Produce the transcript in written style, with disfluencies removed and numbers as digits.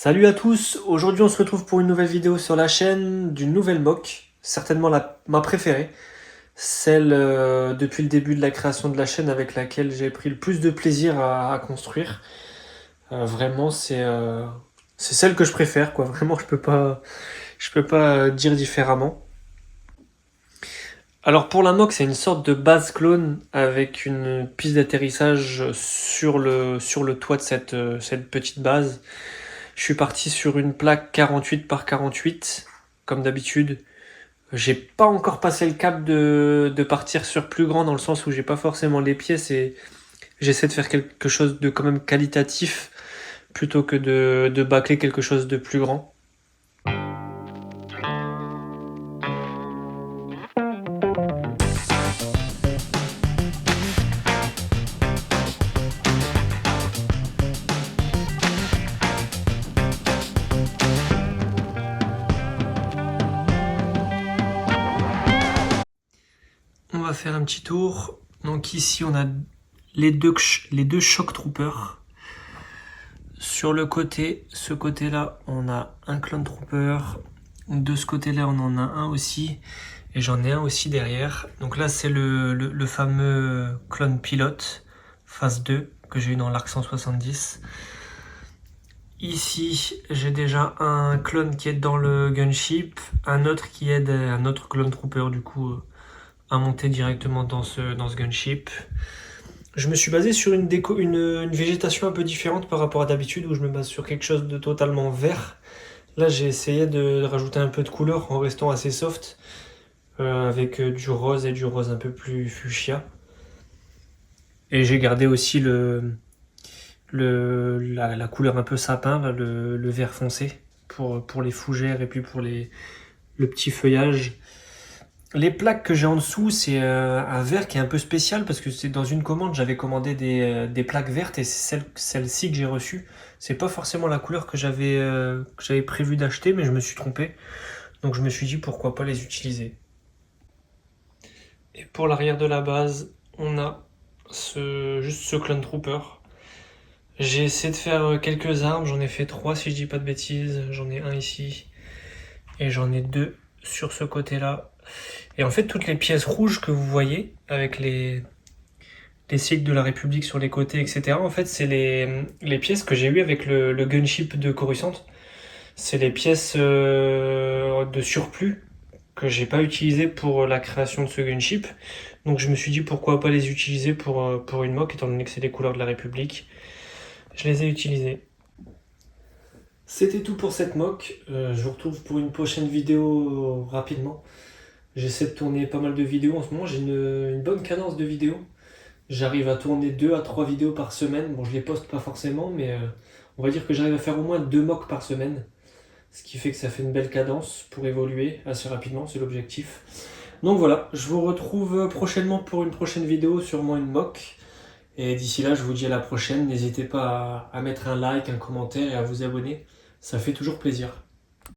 Salut à tous, aujourd'hui on se retrouve pour une nouvelle vidéo sur la chaîne d'une nouvelle mock, certainement ma préférée, celle depuis le début de la création de la chaîne avec laquelle j'ai pris le plus de plaisir à construire. Vraiment c'est celle que je préfère quoi, vraiment je peux pas dire différemment. Alors pour la mock c'est une sorte de base clone avec une piste d'atterrissage sur le toit de cette petite base. Je suis parti sur une plaque 48 par 48, comme d'habitude. J'ai pas encore passé le cap de partir sur plus grand dans le sens où j'ai pas forcément les pièces et j'essaie de faire quelque chose de quand même qualitatif plutôt que de bâcler quelque chose de plus grand. On va faire un petit tour. Donc ici on a les deux Shock Troopers. Sur le côté, ce côté-là, on a un Clone Trooper. De ce côté-là, on en a un aussi. Et j'en ai un aussi derrière. Donc là, c'est le fameux Clone Pilote, phase 2, que j'ai eu dans l'Arc 170. Ici, j'ai déjà un clone qui est dans le gunship, un autre qui aide un autre Clone Trooper, du coup, à monter directement dans ce gunship. Je me suis basé sur une végétation un peu différente par rapport à d'habitude, où je me base sur quelque chose de totalement vert. Là, j'ai essayé de rajouter un peu de couleur en restant assez soft, avec du rose et du rose un peu plus fuchsia. Et j'ai gardé aussi la couleur un peu sapin, là, le vert foncé, pour les fougères et puis pour le petit feuillage. Les plaques que j'ai en dessous, c'est un vert qui est un peu spécial parce que c'est dans une commande, j'avais commandé des plaques vertes et c'est celle-ci que j'ai reçue. C'est pas forcément la couleur que j'avais prévu d'acheter, mais je me suis trompé. Donc je me suis dit pourquoi pas les utiliser. Et pour l'arrière de la base, on a juste ce Clone Trooper. J'ai essayé de faire quelques armes, j'en ai fait 3 si je dis pas de bêtises. J'en ai un ici et j'en ai 2 sur ce côté-là. Et en fait, toutes les pièces rouges que vous voyez, avec les sigles de la République sur les côtés, etc., en fait, c'est les pièces que j'ai eues avec le gunship de Coruscant. C'est les pièces de surplus que j'ai pas utilisées pour la création de ce gunship. Donc je me suis dit pourquoi pas les utiliser pour une mock, étant donné que c'est les couleurs de la République. Je les ai utilisées. C'était tout pour cette mock. Je vous retrouve pour une prochaine vidéo rapidement. J'essaie de tourner pas mal de vidéos en ce moment, j'ai une bonne cadence de vidéos. J'arrive à tourner 2 à 3 vidéos par semaine. Bon, je les poste pas forcément, mais on va dire que j'arrive à faire au moins 2 mocks par semaine. Ce qui fait que ça fait une belle cadence pour évoluer assez rapidement, c'est l'objectif. Donc voilà, je vous retrouve prochainement pour une prochaine vidéo, sûrement une mock. Et d'ici là, je vous dis à la prochaine. N'hésitez pas à mettre un like, un commentaire et à vous abonner. Ça fait toujours plaisir.